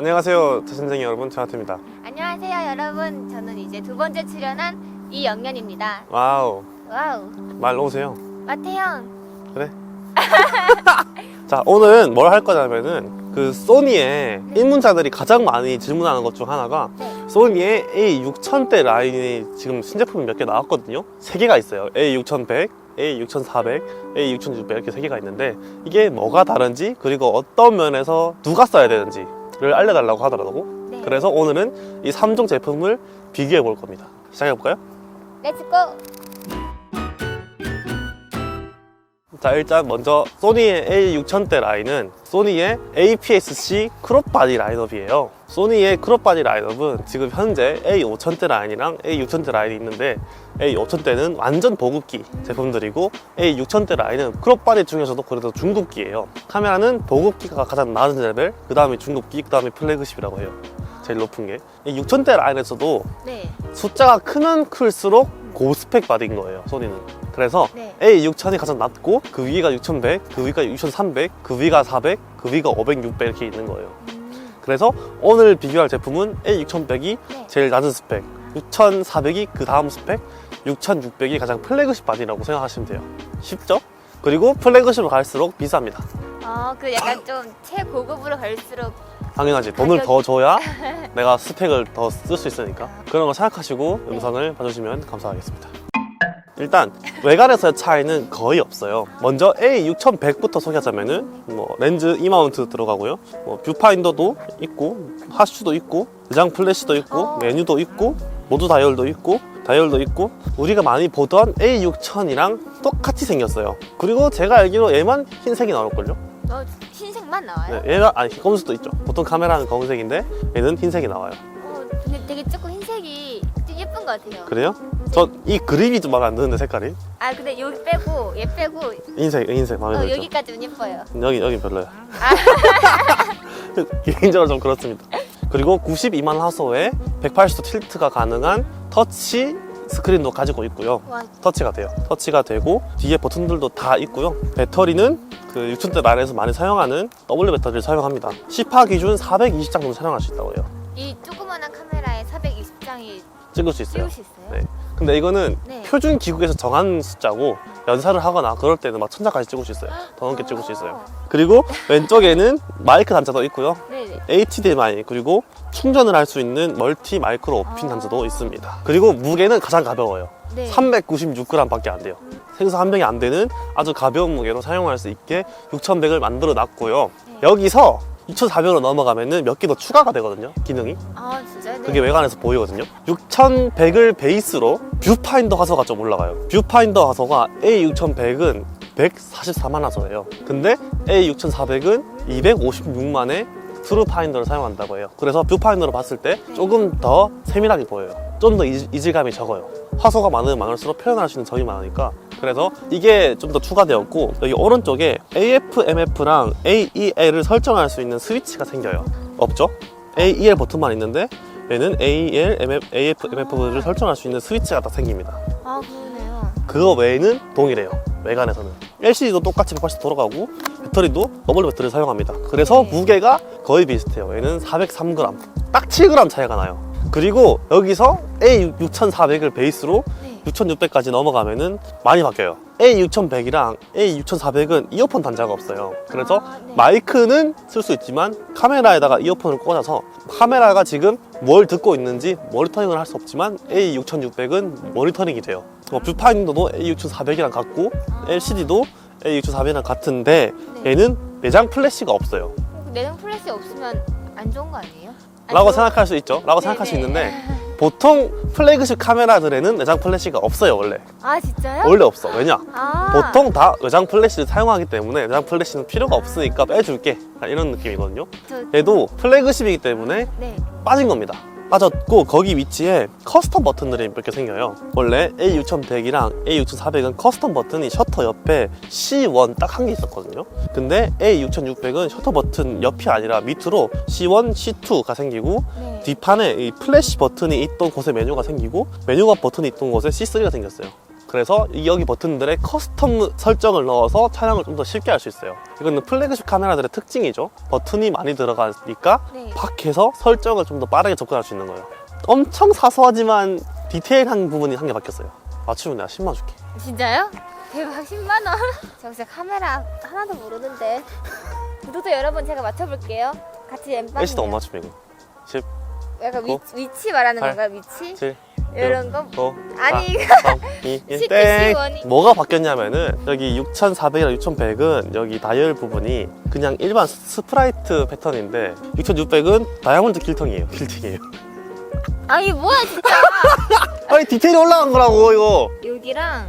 안녕하세요 자신쟁이 여러분, 저하트입니다. 안녕하세요 여러분, 저는 이제 두 번째 출연한 이영년입니다. 와우, 말 놓으세요. 마태형. 그래. 자, 오늘은 뭘 할 거냐면은 그 소니의 입문자들이 가장 많이 질문하는 것 중 하나가 소니의 A6000대 라인이 지금 신제품이 몇 개 나왔거든요. 3개가 있어요. A6100, A6400, A6600 이렇게 3개가 있는데 이게 뭐가 다른지, 그리고 어떤 면에서 누가 써야 되는지를 알려달라고 하더라고. 그래서 오늘은 이 3종 제품을 비교해 볼 겁니다. 시작해볼까요? 렛츠고! 자, 일단 먼저 소니의 A6000대 라인은 소니의 APS-C 크롭바디 라인업이에요. 소니의 크롭바디 라인업은 지금 현재 A5000대 라인이랑 A6000대 라인이 있는데 A5000대는 완전 보급기 제품들이고 A6000대 라인은 크롭바디 중에서도 그래도 중급기예요. 카메라는 보급기가 가장 낮은 레벨, 그 다음에 중급기, 그 다음에 플래그십이라고 해요. 제일 높은 게. 이 6000대 라인에서도 숫자가 크면 클수록 고스펙 바디인 거예요, 소니는. 그래서 A6000이 가장 낮고 그 위가 6100, 그 위가 6300, 그 위가 400, 그 위가 500, 600 이렇게 있는 거예요. 그래서 오늘 비교할 제품은 A6100이 제일 낮은 스펙, 6400이 그 다음 스펙, 6600이 가장 플래그십 바디라고 생각하시면 돼요. 쉽죠? 그리고 플래그십으로 갈수록 비쌉니다. 그 약간 좀 최고급으로 갈수록 당연하지. 돈을 더 줘야 내가 스펙을 더 쓸 수 있으니까. 그런 거 생각하시고 영상을 봐주시면 감사하겠습니다. 일단 외관에서의 차이는 거의 없어요. 먼저 A6100부터 소개하자면은 렌즈 E-마운트 들어가고요, 뷰파인더도 있고, 하슈도 있고, 내장 플래시도 있고, 메뉴도 있고, 모드 다이얼도 있고, 우리가 많이 보던 A6000이랑 똑같이 생겼어요. 그리고 제가 알기로 얘만 흰색이 나올걸요? 흰색만 나와요? 네, 얘가 검은색도 있죠. 보통 카메라는 검은색인데 얘는 흰색이 나와요. 근데 되게 조금 흰색이 좀 예쁜 것 같아요. 그래요? 저 이 그립이 좀 마음에 안 드는데, 색깔이. 근데 여기 빼고 얘 빼고 흰색 마음에 들죠. 여기까지는 예뻐요. 여기 별로예요. 개인적으로 좀 그렇습니다. 그리고 92만 화소에 180도 틸트가 가능한 터치 스크린도 가지고 있고요. 터치가 돼요. 터치가 되고 뒤에 버튼들도 다 있고요. 배터리는 그 6000대 라인에서 많이 사용하는 W 배터리를 사용합니다. 10화 기준 420장 정도 촬영할 수 있다고 해요. 이 조그만한 카메라에 420장이 찍을 수 있어요. 네. 근데 이거는 표준 기국에서 정한 숫자고, 연사를 하거나 그럴 때는 막 1000장까지 찍을 수 있어요. 더 넘게 찍을 수 있어요. 그리고 왼쪽에는 마이크 단자도 있고요. HDMI, 그리고 충전을 할 수 있는 멀티 마이크로 핀 단자도 있습니다. 그리고 무게는 가장 가벼워요. 396g 밖에 안 돼요. 생수 한 병이 안 되는 아주 가벼운 무게로 사용할 수 있게 6100을 만들어 놨고요. 여기서 2400으로 넘어가면은 몇 개 더 추가가 되거든요, 기능이. 진짜요? 그게 외관에서 보이거든요. 6100을 베이스로 뷰파인더 화소가 좀 올라가요. 뷰파인더 화소가 A6100은 144만 화소예요. 근데 A6400은 256만의 트루파인더를 사용한다고 해요. 그래서 뷰파인더로 봤을 때 조금 더 세밀하게 보여요. 좀 더 이질감이 적어요. 화소가 많으면 많을수록 표현할 수 있는 점이 많으니까. 그래서 이게 좀 더 추가되었고, 여기 오른쪽에 AF, MF랑 AEL을 설정할 수 있는 스위치가 생겨요. 없죠? AEL 버튼만 있는데 얘는 AEL, AF, MF를 설정할 수 있는 스위치가 다 생깁니다. 그러네요. 그거 외에는 동일해요, 외관에서는. LCD도 똑같이 180도 돌아가고 배터리도 W 배터리를 사용합니다. 그래서 무게가 거의 비슷해요. 얘는 403g, 딱 7g 차이가 나요. 그리고 여기서 A6400을 베이스로 6600까지 넘어가면은 많이 바뀌어요. A6100이랑 A6400은 이어폰 단자가 없어요. 그래서 마이크는 쓸 수 있지만 카메라에다가 이어폰을 꽂아서 카메라가 지금 뭘 듣고 있는지 모니터링을 할 수 없지만 A6600은 모니터링이 돼요. 뷰파인더도 A6400이랑 같고 LCD도 A6400이랑 같은데 얘는 내장 플래시가 없어요. 내장 플래시 없으면 안 좋은 거 아니에요? 라고 생각할 수 있죠. 라고 생각할 수 있는데 보통 플래그십 카메라들에는 내장 플래시가 없어요, 원래. 진짜요? 원래 없어. 왜냐? 보통 다 외장 플래시를 사용하기 때문에 내장 플래시는 필요가 없으니까 빼줄게, 이런 느낌이거든요. 얘도 플래그십이기 때문에 빠진 겁니다. 빠졌고, 거기 위치에 커스텀 버튼들이 몇 개 생겨요. 원래 A6100이랑 A6400은 커스텀 버튼이 셔터 옆에 C1 딱 한 개 있었거든요. 근데 A6600은 셔터 버튼 옆이 아니라 밑으로 C1, C2가 생기고 뒷판에 이 플래시 버튼이 있던 곳에 메뉴가 생기고 메뉴가 버튼이 있던 곳에 C3가 생겼어요. 그래서 여기 버튼들에 커스텀 설정을 넣어서 촬영을 좀 더 쉽게 할 수 있어요. 이거는 플래그십 카메라들의 특징이죠. 버튼이 많이 들어가니까 네. 밖에서 설정을 좀 더 빠르게 접근할 수 있는 거예요. 엄청 사소하지만 디테일한 부분이 한 개 바뀌었어요. 맞추면 내가 10만 줄게. 진짜요? 대박 10만 원. 저 진짜 카메라 하나도 모르는데. 구독자 여러분 제가 맞춰볼게요. 같이 엠빵. LC도 못 맞추면 이거. 10, 약간 구, 위치 말하는 8, 건가요? 위치? 7, 이런 거? 5, 아니, 4, 3, 2, 1, 쉽게 땡! 쉬워니. 뭐가 바뀌었냐면은 여기 6400이랑 6100은 여기 다이얼 부분이 그냥 일반 스프라이트 패턴인데 6600은 다이아몬드 길통이에요. 길팅이에요. 아니 뭐야 진짜. 아니 디테일이 올라간 거라고 이거. 여기랑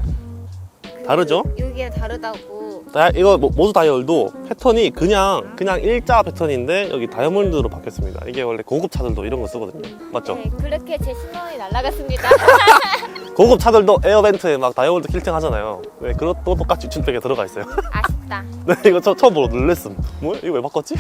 다르죠? 여기가 다르다고. 이거 모두 다이얼도 패턴이 그냥 일자 패턴인데 여기 다이아몬드로 바뀌었습니다. 이게 원래 고급 차들도 이런 거 쓰거든요. 맞죠? 네, 그렇게 제 10만 원이 날라갔습니다. 고급 차들도 에어벤트에 막 다이아몬드 킬팅 하잖아요. 네, 그것도 똑같이 6600에 들어가 있어요. 아쉽다. 네, 이거 처음 보고 놀랬음. 뭐야? 이거 왜 바꿨지?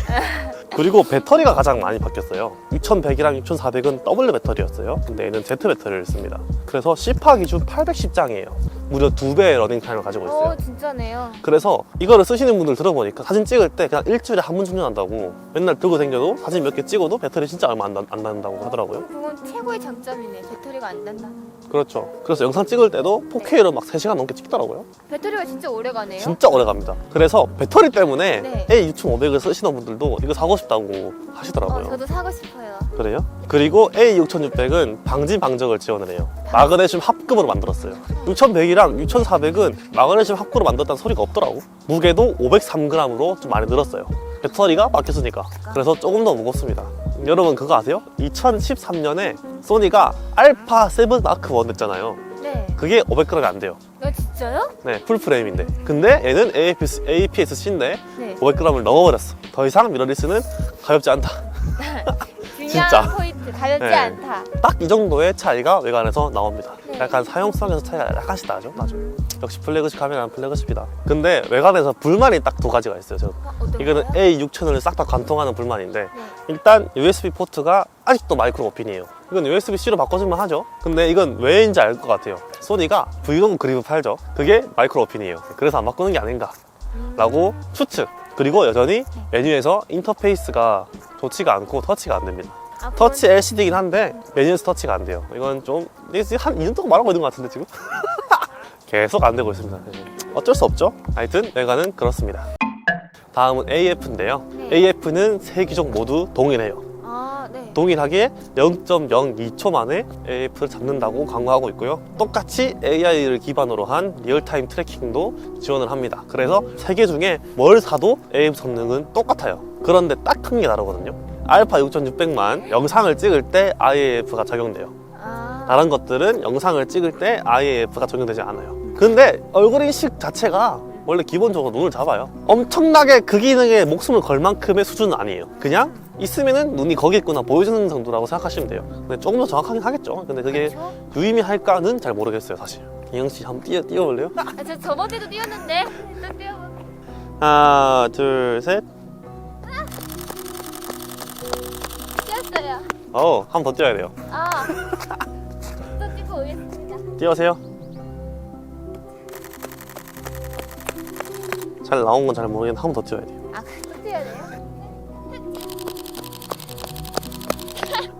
그리고 배터리가 가장 많이 바뀌었어요. 6100이랑 6400은 W 배터리였어요. 근데 얘는 Z 배터리를 씁니다. 그래서 C파 기준 810장이에요. 무려 2배의 러닝타임을 가지고 있어요. 오 진짜네요. 그래서 이거를 쓰시는 분들 들어보니까 사진 찍을 때 그냥 일주일에 한 번 충전한다고, 맨날 들고 다녀도 사진 몇 개 찍어도 배터리 진짜 얼마 안 난다고 하더라고요. 그건 최고의 장점이네. 배터리가 안 단다. 그렇죠. 그래서 영상 찍을 때도 4K로 막 3시간 넘게 찍더라고요. 배터리가 진짜 오래 가네요. 진짜 오래 갑니다. 그래서 배터리 때문에 네. A6500을 쓰시는 분들도 이거 사고 싶다고 하시더라고요. 저도 사고 싶어요. 그래요? 그리고 A6600은 방진 방적을 지원을 해요. 마그네슘 합금으로 만들었어요. 6100이랑 6400은 마그네슘 합금으로 만들었다는 소리가 없더라고. 무게도 503g으로 좀 많이 늘었어요. 배터리가 바뀌었으니까. 그래서 조금 더 무겁습니다. 여러분 그거 아세요? 2013년에 소니가 알파 7 마크 1 냈잖아요. 네. 그게 500g이 안 돼요. 진짜요? 네, 풀프레임인데. 근데 얘는 APS-C인데 네. 500g을 넘어버렸어. 더 이상 미러리스는 가볍지 않다. 중요한 진짜. 포인트. 가볍지 네. 않다. 딱 이 정도의 차이가 외관에서 나옵니다. 네. 약간 사용성에서 차이가 약간씩 나죠. 역시 플래그십 카메라는 플래그십이다. 근데 외관에서 불만이 딱 두 가지가 있어요. 어떤 이거는 거요? A6000을 싹 다 관통하는 불만인데, 네. 일단 USB 포트가 아직도 마이크로 오핀이에요. 이건 USB-C로 바꿔주면 하죠. 근데 이건 왜인지 알 것 같아요. 소니가 브이로그 그립을 팔죠. 그게 마이크로 오핀이에요. 그래서 안 바꾸는 게 아닌가 라고 추측. 그리고 여전히 메뉴에서 인터페이스가 좋지가 않고 터치가 안 됩니다. 터치 LCD이긴 한데 메뉴에서 터치가 안 돼요. 이건 좀 한 2년 동안 말하고 있는 것 같은데 지금? 계속 안 되고 있습니다. 어쩔 수 없죠. 하여튼 외관은 그렇습니다. 다음은 AF인데요. 네. AF는 세 기종 모두 동일해요. 네. 동일하게 0.02초 만에 AF를 잡는다고 광고하고 있고요. 똑같이 AI를 기반으로 한 리얼타임 트래킹도 지원을 합니다. 그래서 세 개 중에 뭘 사도 AF 성능은 똑같아요. 그런데 딱 큰 게 다르거든요. 알파 6600만 영상을 찍을 때 IAF가 적용돼요. 다른 것들은 영상을 찍을 때 IAF가 적용되지 않아요. 근데 얼굴 인식 자체가 원래 기본적으로 눈을 잡아요. 엄청나게 그 기능에 목숨을 걸 만큼의 수준은 아니에요. 그냥 있으면은 눈이 거기 있구나 보여주는 정도라고 생각하시면 돼요. 근데 조금 더 정확하긴 하겠죠. 근데 그게 그렇죠? 유의미할까는 잘 모르겠어요, 사실. 이영씨 한번 뛰어볼래요? 저 저번에도 뛰었는데 또 뛰어볼게요. 하나, 둘, 셋. 뛰었어요. 한 번 더 뛰어야 돼요. 또 뛰고 오겠습니다. 뛰어세요. 잘 나온 건 잘 모르겠는데 한 번 더 뛰어야 돼요. 또 뛰어야 돼요?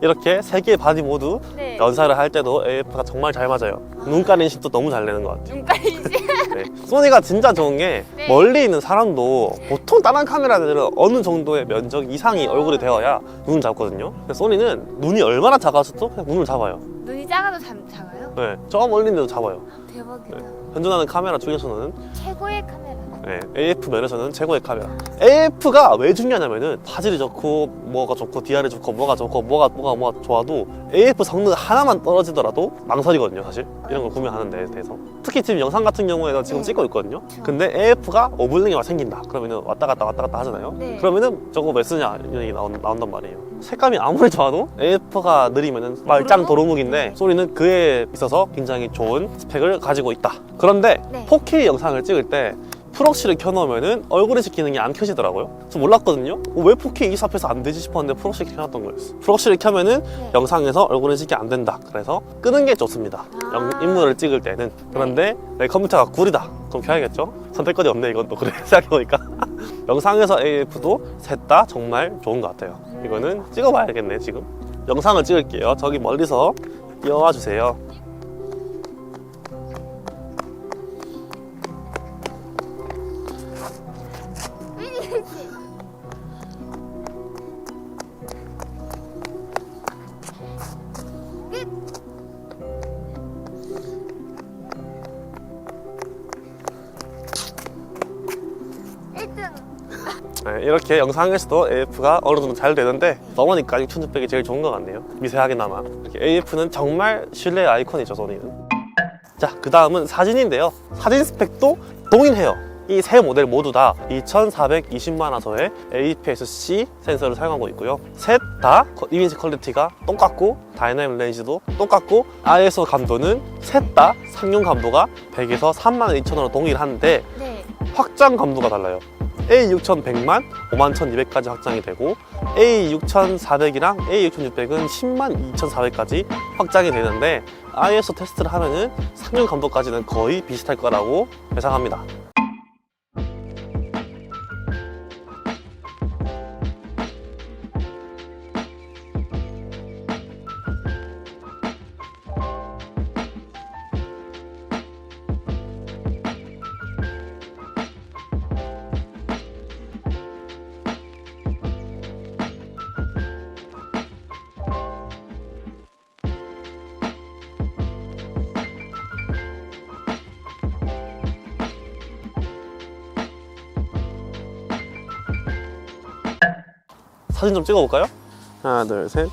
이렇게 세 개의 바디 모두 네. 연사를 할 때도 AF가 정말 잘 맞아요. 눈가리 인식도 너무 잘 내는 것 같아요. 눈깔이지. 네. 소니가 진짜 좋은 게 네. 멀리 있는 사람도 보통 다른 카메라들은 어느 정도의 면적 이상이 얼굴이 되어야 눈을 잡거든요. 근데 소니는 눈이 얼마나 작아서도 그냥 눈을 잡아요. 눈이 작아도 작아요? 네. 저 멀리 있는데도 잡아요. 대박이다. 네. 현존하는 카메라 중에서는 최고의 카메라. 네, AF 면에서는 최고의 카메라. AF가 왜 중요하냐면은 화질이 좋고 뭐가 좋고 DR이 좋고 뭐가 좋고 뭐가 좋아도 AF 성능 하나만 떨어지더라도 망설이거든요, 사실. 이런 걸 구매하는 데 대해서. 특히 지금 영상 같은 경우에는 지금 네. 찍고 있거든요. 근데 AF가 오블링이 생긴다. 그러면은 왔다 갔다 하잖아요. 네. 그러면은 저거 왜 쓰냐 이런 얘기 나온단 말이에요. 색감이 아무리 좋아도 AF가 느리면은 말짱 도루묵인데 소니는 그에 있어서 굉장히 좋은 스펙을 가지고 있다. 그런데 네. 4K 영상을 찍을 때 풀억시를 켜놓으면은 얼굴인식 기능이 안 켜지더라고요. 저 몰랐거든요. 왜 4K 24p에서 안 되지 싶었는데 풀억시 켜놨던 거였어. 풀억시를 켜면은 영상에서 얼굴인식이 안 된다. 그래서 끄는 게 좋습니다. 인물을 찍을 때는. 그런데 내 컴퓨터가 구리다. 그럼 켜야겠죠? 선택권이 없네 이건 또. 그래 생각해보니까 영상에서 AF도 셋 다 정말 좋은 것 같아요. 이거는 찍어봐야겠네 지금. 영상을 찍을게요. 저기 멀리서 뛰어와 주세요. 네, 이렇게 영상에서도 AF가 어느 정도 잘 되는데 넘으니까 6600이 제일 좋은 것 같네요. 미세하게나마. 이렇게 AF는 정말 신뢰의 아이콘이죠, 소니는. 자, 그 다음은 사진인데요. 사진 스펙도 동일해요. 이 세 모델 모두 다 2420만화소의 APS-C 센서를 사용하고 있고요. 셋 다 이미지 퀄리티가 똑같고 다이나믹 렌즈도 똑같고 ISO 감도는 셋 다 상용 감도가 100에서 32,000원으로 동일한데 네. 확장 감도가 달라요. A6100만 51,200까지 확장이 되고 A6400이랑 A6600은 102,400까지 확장이 되는데 ISO 테스트를 하면은 상용 감도까지는 거의 비슷할 거라고 예상합니다. 사진 좀 찍어볼까요? 하나, 둘, 셋.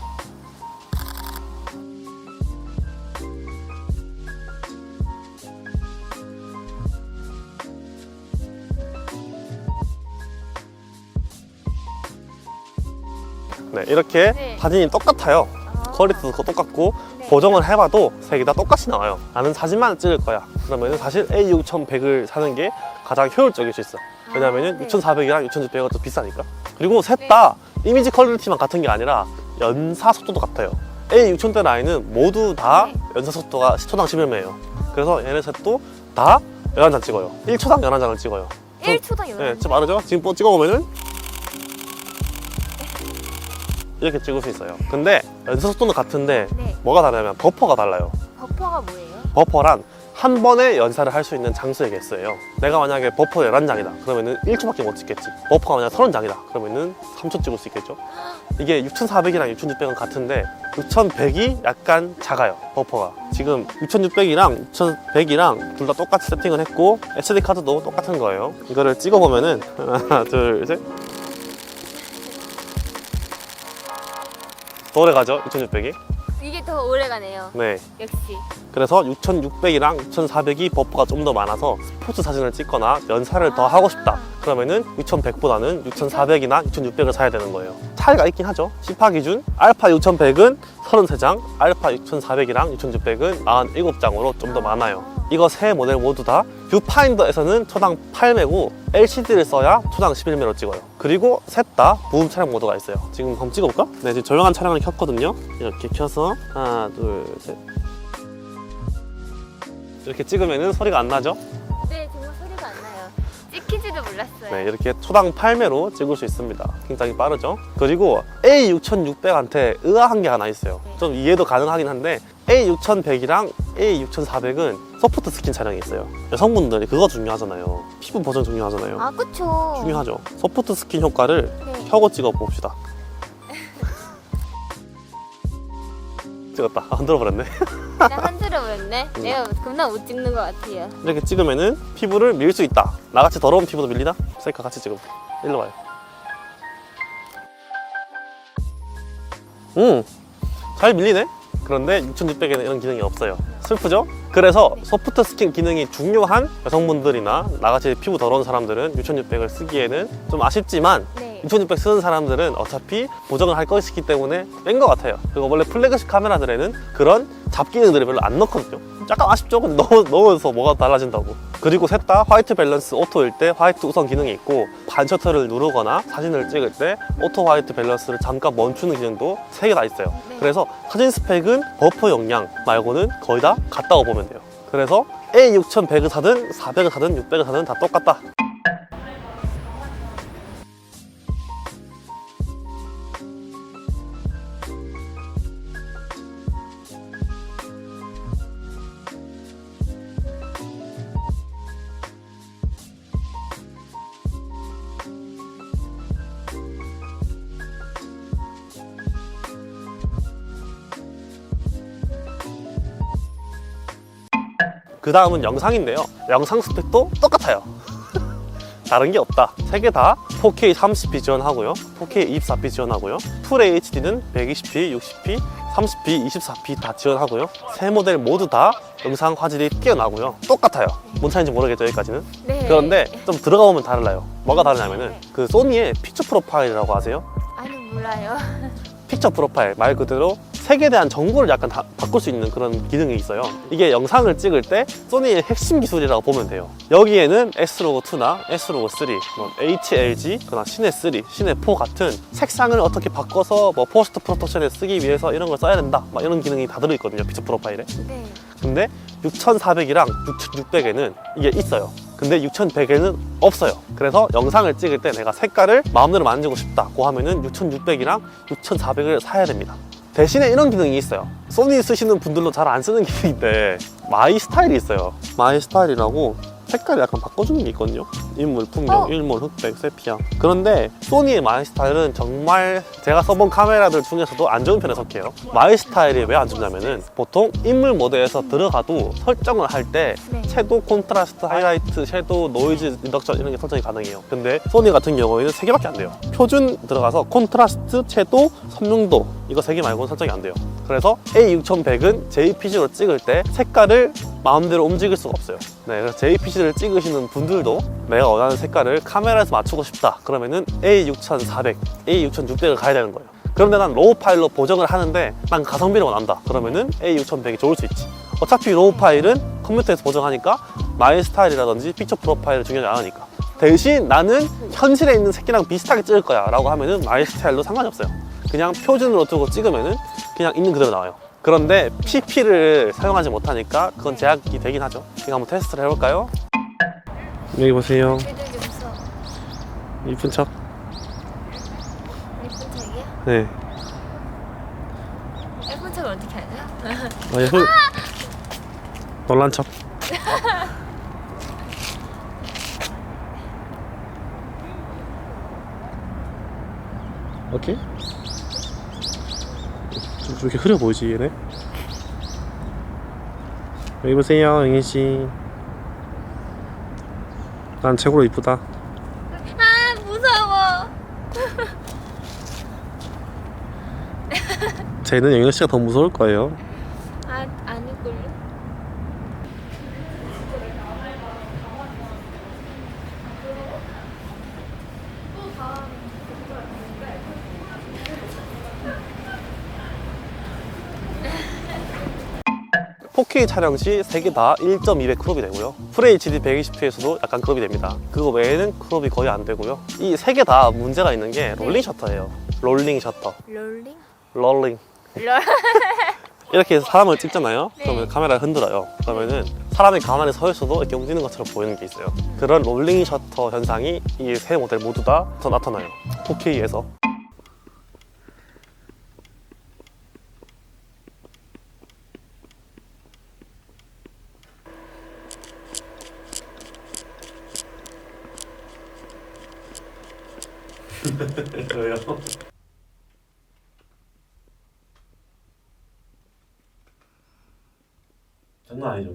네, 이렇게 네. 사진이 똑같아요. 퀄리티도 똑같고 네. 보정을 해봐도 색이 다 똑같이 나와요. 나는 사진만 찍을 거야. 그러면 사실 A6100을 사는 게 가장 효율적일 수 있어. 왜냐면은 네. 6400이랑 6600은 더 비싸니까. 그리고 셋 다 이미지 퀄리티만 같은 게 아니라 연사 속도도 같아요. A6000대 라인은 모두 다 네. 연사 속도가 10초당 11매예요. 그래서 얘네 셋도 다 11장 찍어요. 1초당 11장을 찍어요. 1초당 네, 진짜 빠르죠? 지금 뭐 찍어보면은 이렇게 찍을 수 있어요. 근데 연사 속도는 같은데 네. 뭐가 다르냐면 버퍼가 달라요. 버퍼가 뭐예요? 버퍼란 한 번에 연사를 할 수 있는 장수의 개수예요. 내가 만약에 버퍼 11장이다 그러면은 1초밖에 못 찍겠지. 버퍼가 만약 30장이다 그러면은 3초 찍을 수 있겠죠. 이게 6400이랑 6600은 같은데 6100이 약간 작아요. 버퍼가. 지금 6600이랑 6100이랑 둘 다 똑같이 세팅을 했고 SD 카드도 똑같은 거예요. 이거를 찍어보면은 하나 둘 셋 더 오래 가죠 6600이. 이게 더 오래 가네요. 네. 역시. 그래서 6600이랑 6400이 버퍼가 좀 더 많아서 스포츠 사진을 찍거나 연사를 더 하고 싶다 그러면은 6100보다는 6400이나 6600을 사야 되는 거예요. 차이가 있긴 하죠. 시파 기준 알파 6100은 33장, 알파 6400이랑 6600은 47장으로 좀 더 많아요. 이거 세 모델 모두 다 뷰파인더에서는 초당 8매고 LCD를 써야 초당 11매로 찍어요. 그리고 셋 다 무음 촬영 모드가 있어요. 지금 한번 찍어볼까? 네, 지금 조용한 촬영을 켰거든요. 이렇게 켜서 하나 둘 셋 이렇게 찍으면 소리가 안 나죠? 네, 정말 소리가 안 나요. 찍힌지도 몰랐어요. 네, 이렇게 초당 8매로 찍을 수 있습니다. 굉장히 빠르죠? 그리고 A6600한테 의아한 게 하나 있어요. 좀 이해도 가능하긴 한데 A6100이랑 A6400은 소프트 스킨 촬영이 있어요. 여성분들이 그거 중요하잖아요. 피부 보정 중요하잖아요. 아, 그쵸. 중요하죠. 소프트 스킨 효과를 네. 켜고 찍어 봅시다. 찍었다. 흔들어 버렸네. 그냥 흔들어 버렸네. 내가 겁나 못 찍는 것 같아요. 이렇게 찍으면은 피부를 밀 수 있다. 나같이 더러운 피부도 밀리나? 셀카 같이 찍어. 일로 와요. 잘 밀리네? 그런데 6600에는 이런 기능이 없어요. 슬프죠? 그래서 소프트 스킨 기능이 중요한 여성분들이나 나같이 피부 더러운 사람들은 6600을 쓰기에는 좀 아쉽지만 네. 6600 쓰는 사람들은 어차피 보정을 할 것이기 때문에 뺀 것 같아요. 그리고 원래 플래그십 카메라들에는 그런 잡 기능들을 별로 안 넣거든요. 약간 아쉽죠? 근데 넣어서 뭐가 달라진다고. 그리고 셋 다 화이트 밸런스 오토일 때 화이트 우선 기능이 있고 반 셔터를 누르거나 사진을 찍을 때 오토 화이트 밸런스를 잠깐 멈추는 기능도 3개 다 있어요. 네. 그래서 사진 스펙은 버퍼 용량 말고는 거의 다 같다고 보면 돼요. 그래서 A6100을 사든 400을 사든 600을 사든 다 똑같다. 그 다음은 영상인데요. 영상 스펙도 똑같아요. 다른 게 없다. 3개 다 4K 30p 지원하고요, 4K 24p 지원하고요, 풀 HD는 120p, 60p, 30p, 24p 다 지원하고요. 세 모델 모두 다 영상 화질이 뛰어나고요. 똑같아요. 뭔 차이인지 모르겠죠, 여기까지는. 네. 그런데 좀 들어가 보면 달라요. 뭐가 다르냐면은 그 소니의 픽처 프로파일이라고 아세요? 아니 몰라요. 픽처 프로파일 말 그대로 색에 대한 정보를 약간 바꿀 수 있는 그런 기능이 있어요. 이게 영상을 찍을 때 소니의 핵심 기술이라고 보면 돼요. 여기에는 S-Log2나 S-Log3, 뭐 HLG, 그나 시네3, 시네4 같은 색상을 어떻게 바꿔서 뭐 포스트 프로덕션에 쓰기 위해서 이런 걸 써야 된다, 막 이런 기능이 다 들어있거든요, 픽처 프로파일에. 네. 근데 6400이랑 6600에는 이게 있어요. 근데 6100에는 없어요. 그래서 영상을 찍을 때 내가 색깔을 마음대로 만지고 싶다고 하면은 6600이랑 6400을 사야 됩니다. 대신에 이런 기능이 있어요. 소니 쓰시는 분들도 잘 안 쓰는 기능인데 마이 스타일이 있어요. 마이 스타일이라고 색깔을 약간 바꿔주는 게 있거든요. 인물, 풍경, 일몰, 흑백, 세피야. 그런데 소니의 마이 스타일은 정말 제가 써본 카메라들 중에서도 안 좋은 편에 속해요. 마이 스타일이 왜 안 좋냐면은 보통 인물 모드에서 들어가도 설정을 할 때 네. 채도, 콘트라스트, 하이라이트, 섀도우, 노이즈 리덕션 이런 게 설정이 가능해요. 근데 소니 같은 경우에는 3개밖에 안 돼요. 표준 들어가서 콘트라스트, 채도, 선명도 이거 3개 말고는 설정이 안 돼요. 그래서 A6100은 JPG로 찍을 때 색깔을 마음대로 움직일 수가 없어요. 네, 그래서 JPG를 찍으시는 분들도 내가 원하는 색깔을 카메라에서 맞추고 싶다 그러면은 A6400, A6600을 가야 되는 거예요. 그런데 난 로우 파일로 보정을 하는데 난 가성비를 원한다 그러면은 A6100이 좋을 수 있지. 어차피 로우 파일은 컴퓨터에서 보정하니까 마이 스타일이라든지 픽처 프로파일을 중요하지 않으니까. 대신 나는 현실에 있는 색이랑 비슷하게 찍을 거야 라고 하면은 마이 스타일도 상관이 없어요. 그냥 표준으로 두고 찍으면은 그냥 있는 그대로 나와요. 그런데 PP를 사용하지 못하니까 그건 제약이 되긴 하죠. 이거 한번 테스트를 해볼까요? 여기 보세요. 애들 좀 써. 이쁜 척. 예쁜 척이요? 네. 예쁜 척을 어떻게 하죠? 아, 예쁜. 놀란 척. 오케이. 좀 이렇게 흐려 보이지 얘네? 여기 보세요, 영희씨. 난 최고로 이쁘다. 아 무서워. 쟤는 영희씨가 더 무서울 거예요. 아 아닐걸요? (4K) 촬영 시 3개 다 1.2배 크롭이 되고요. FHD 120p에서도 약간 크롭이 됩니다. 그거 외에는 크롭이 거의 안 되고요. 이 3개 다 문제가 있는 게 롤링 셔터예요. 롤링 셔터. 롤링? 롤링. 롤. 이렇게 해서 사람을 찍잖아요. 네. 그러면 카메라가 흔들어요. 그러면은 사람이 가만히 서 있어도 이렇게 움직이는 것처럼 보이는 게 있어요. 그런 롤링 셔터 현상이 이 세 모델 모두 다 나타나요. 4K에서. 왜요? 장난 아니죠.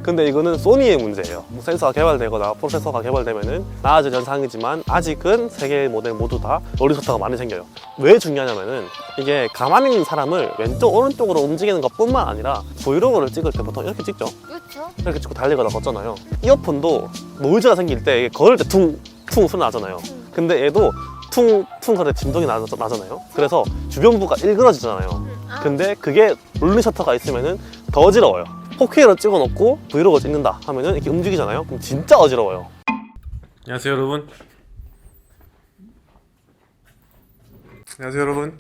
근데 이거는 소니의 문제예요. 센서가 개발되거나 프로세서가 개발되면은 나아질 현상이지만 아직은 세 개의 모델 모두 다 롤링 셔터가 많이 생겨요. 왜 중요하냐면은 이게 가만히 있는 사람을 왼쪽 오른쪽으로 움직이는 것뿐만 아니라 브이로그를 찍을 때 보통 이렇게 찍죠. 그렇죠. 이렇게 찍고 달리거나 걷잖아요. 이어폰도 노이즈가 생길 때 이게 걸을 때 퉁퉁 소리 나잖아요. 근데 얘도 퉁퉁 거릴 때 진동이 나잖아요. 그래서 주변부가 일그러지잖아요. 근데 그게 롤링 셔터가 있으면은 더 어지러워요. 4K로 찍어놓고 브이로그 찍는다 하면은 이렇게 움직이잖아요. 그럼 진짜 어지러워요. 안녕하세요 여러분. 안녕하세요 여러분.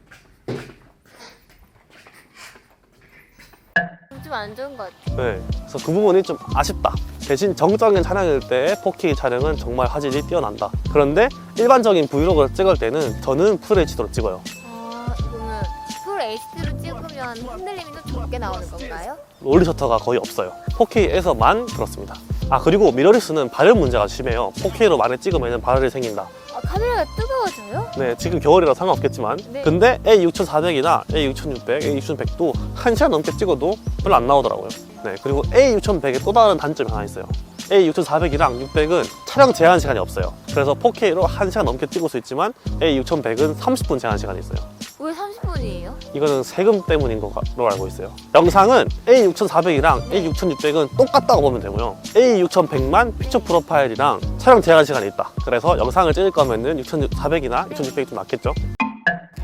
좀 안 좋은 것 같아. 네, 그래서 그 부분이 좀 아쉽다. 대신 정적인 촬영일 때 4K 촬영은 정말 화질이 뛰어난다. 그런데 일반적인 브이로그를 찍을 때는 저는 FHD로 찍어요. 그러면 풀 HD로 찍으면 흔들림이 좀 적게 나오는 건가요? 롤리 셔터가 거의 없어요. 4K에서만 그렇습니다. 아 그리고 미러리스는 발열 문제가 심해요. 4K로 많이 찍으면 발열이 생긴다. 카메라가 뜨거워져요? 네, 지금 겨울이라 상관없겠지만 네. 근데 A6400이나 A6600, A6100도 1시간 넘게 찍어도 별로 안 나오더라고요. 네, 그리고 A6100에 또 다른 단점이 하나 있어요. A6400이랑 600은 촬영 제한 시간이 없어요. 그래서 4K로 1시간 넘게 찍을 수 있지만 A6100은 30분 제한 시간이 있어요. 왜 30분이에요? 이거는 세금 때문인 걸로 알고 있어요. 영상은 A6400이랑 A6600은 똑같다고 보면 되고요. A6100만 픽처 프로파일이랑 촬영 제한 시간이 있다. 그래서 영상을 찍을 거면은 6400이나 6600이 좀 낫겠죠.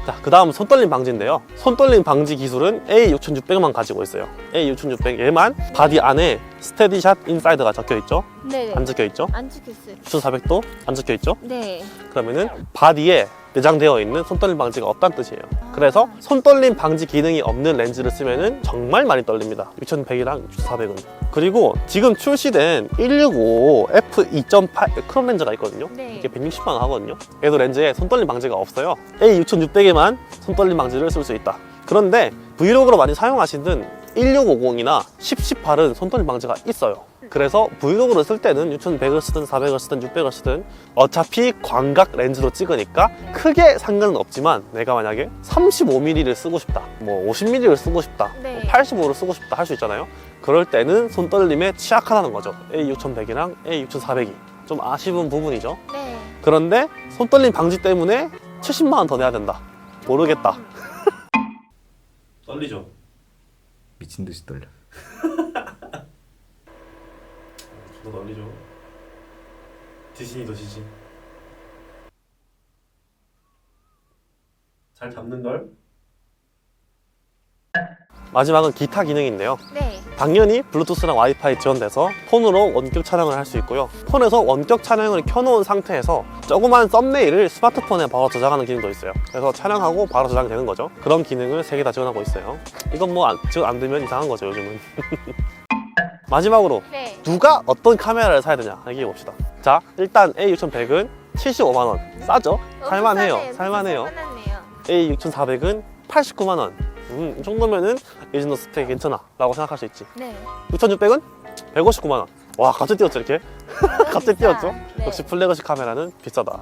자, 그 다음 손떨림 방지인데요. 손떨림 방지 기술은 A6600만 가지고 있어요. A6600 얘만 바디 안에 스테디샷 인사이드가 적혀있죠? 네네. 안 적혀있죠? 안 찍혔어요. 6400도 안 적혀있죠? 네. 그러면은 바디에 내장되어 있는 손떨림 방지가 없다는 뜻이에요. 그래서 손떨림 방지 기능이 없는 렌즈를 쓰면은 정말 많이 떨립니다. 6100이랑 6400은. 그리고 지금 출시된 165 f2.8 크롭 렌즈가 있거든요. 네. 이게 160만 원 하거든요. 얘도 렌즈에 손떨림 방지가 없어요. A6600에만 손떨림 방지를 쓸 수 있다. 그런데 브이로그로 많이 사용하시는 1650이나 1018은 손떨림 방지가 있어요. 그래서 브이로그를 쓸 때는 6100을 쓰든 400을 쓰든 600을 쓰든 어차피 광각 렌즈로 찍으니까 크게 상관은 없지만 내가 만약에 35mm를 쓰고 싶다, 뭐 50mm를 쓰고 싶다, 네. 뭐 85를 쓰고 싶다 할 수 있잖아요. 그럴 때는 손떨림에 취약하다는 거죠. A6100이랑 A6400이 좀 아쉬운 부분이죠. 네. 그런데 손떨림 방지 때문에 70만 원 더 내야 된다. 모르겠다. 떨리죠? 미친 듯이 떨려. 너 떨리죠? 지진이도 지진. 잘 잡는걸? 마지막은 기타 기능인데요. 네. 당연히 블루투스랑 와이파이 지원돼서 폰으로 원격 촬영을 할 수 있고요. 폰에서 원격 촬영을 켜놓은 상태에서 조그만 썸네일을 스마트폰에 바로 저장하는 기능도 있어요. 그래서 촬영하고 바로 저장되는 거죠. 그런 기능을 3개 다 지원하고 있어요. 이건 뭐 지원 안 되면 이상한 거죠, 요즘은. 마지막으로 네. 누가 어떤 카메라를 사야 되냐 얘기해 봅시다. 자, 일단 A6100은 75만 원. 싸죠? 살만해요. 살만해요. A6400은 89만 원. 이 정도면은 이 정도 스펙 괜찮아 라고 생각할 수 있지. 네. 6600은 159만 원. 와, 갑자기 뛰었죠 이렇게? 갑자기 뛰었죠? 네. 역시 플래그십 카메라는 비싸다.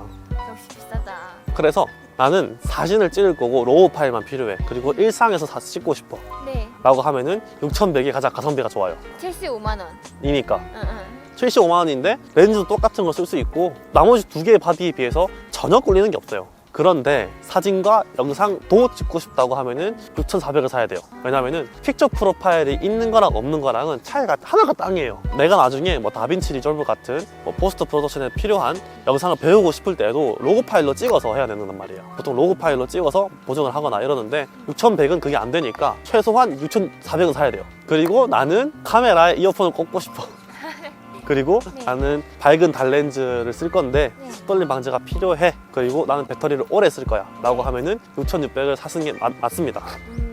역시 비싸다. 그래서 나는 사진을 찍을 거고 로우 파일만 필요해. 그리고 일상에서 다 찍고 싶어 네. 라고 하면은 6100이 가장 가성비가 좋아요. 75만 원. 이니까 응. 75만 원인데 렌즈도 똑같은 걸 쓸 수 있고 나머지 2개의 바디에 비해서 전혀 꿀리는 게 없어요. 그런데 사진과 영상도 찍고 싶다고 하면은 6400을 사야 돼요. 왜냐면은 픽처 프로파일이 있는 거랑 없는 거랑은 차이가 하나가 땅이에요. 내가 나중에 뭐 다빈치 리졸브 같은 뭐 포스트 프로덕션에 필요한 영상을 배우고 싶을 때도 로그 파일로 찍어서 해야 된단 말이에요. 보통 로그 파일로 찍어서 보정을 하거나 이러는데 6100은 그게 안 되니까 최소한 6400은 사야 돼요. 그리고 나는 카메라에 이어폰을 꽂고 싶어. 그리고 네. 나는 밝은 달 렌즈를 쓸 건데 네. 손떨림 방지가 필요해. 그리고 나는 배터리를 오래 쓸 거야 라고 하면은 6600을 사는 게 맞습니다.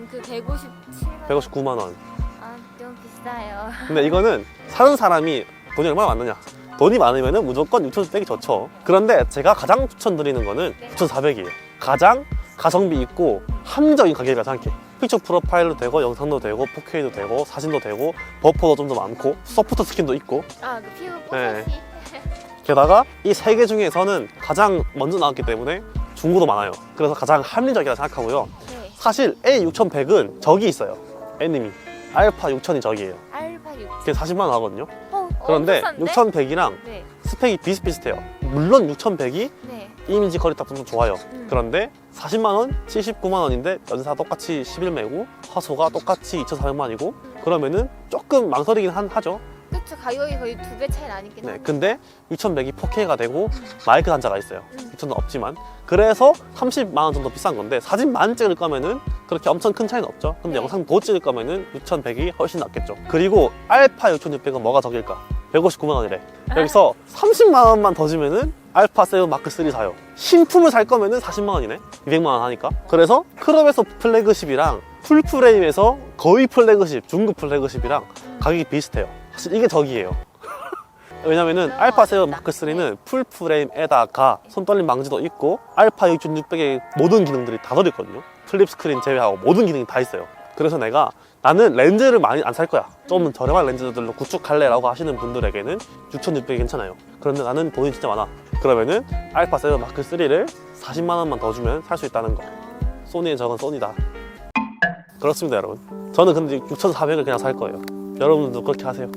그 157만 159만 원. 아, 좀 비싸요. 근데 이거는 사는 사람이 돈이 얼마나 많느냐. 돈이 많으면은 무조건 6600이 좋죠. 그런데 제가 가장 추천드리는 거는 네. 6400이에요. 가장 가성비 있고 합리적인 가격이라 생각해. 픽처 프로파일도 되고 영상도 되고 4K도 되고 사진도 되고 버퍼도 좀 더 많고 소프트 스킨도 있고 아, 그 피부 네. 뽀샤시. 게다가 이 3개 중에서는 가장 먼저 나왔기 때문에 중고도 많아요. 그래서 가장 합리적이라 생각하고요. 네. 사실 A6100은 적이 있어요. 애니미 알파 6000이 적이에요. 알파 6. 그게 40만 원 하거든요. 그런데 그런데 6100이랑 네. 스펙이 비슷비슷해요. 물론 6100이 네. 이미지 퀄리티가 좀 좋아요. 음. 그런데 40만 원, 79만 원인데 연사 똑같이 11매고 화소가 똑같이 2,400만이고 그러면은 조금 망설이긴 하죠. 그쵸, 가격이 거의 2배 차이 나니까. 네, 근데 6100이 4K가 되고 마이크 단자가 있어요. 6000은 없지만 그래서 30만 원 정도 비싼 건데 사진만 찍을 거면은 그렇게 엄청 큰 차이는 없죠. 근데 네. 영상 더 찍을 거면은 6100이 훨씬 낫겠죠. 그리고 알파 6600은 뭐가 적일까? 159만 원이래. 여기서 30만 원만 더 주면은 알파 7 마크 3 사요. 신품을 살 거면은 40만 원이네. 200만 원 하니까. 그래서 크롭에서 플래그십이랑 풀프레임에서 거의 플래그십, 중급 플래그십이랑 가격이 비슷해요. 사실 이게 적이에요. 왜냐면은 알파 7 마크 3는 풀프레임에다가 손떨림 방지도 있고 알파 6600의 모든 기능들이 다 들어있거든요. 플립 스크린 제외하고 모든 기능이 다 있어요. 그래서 나는 렌즈를 많이 안 살 거야. 좀 저렴한 렌즈들로 구축할래 라고 하시는 분들에게는 6600이 괜찮아요. 그런데 나는 돈이 진짜 많아. 그러면은 알파 7 마크 3를 40만 원만 더 주면 살 수 있다는 거. 소니의 적은 소니다. 그렇습니다, 여러분. 저는 근데 6400을 그냥 살 거예요. 여러분들도 그렇게 하세요.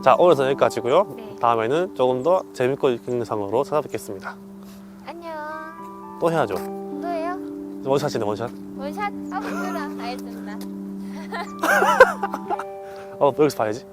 자, 오늘은 여기까지고요. 네. 다음에는 조금 더 재밌고 유익한 영상으로 찾아뵙겠습니다. 안녕. 또 해야죠. 또예요? 원샷이네, 원샷. 원샷? 아, 부끄러워. 알겠습니다. 여기서 봐야지.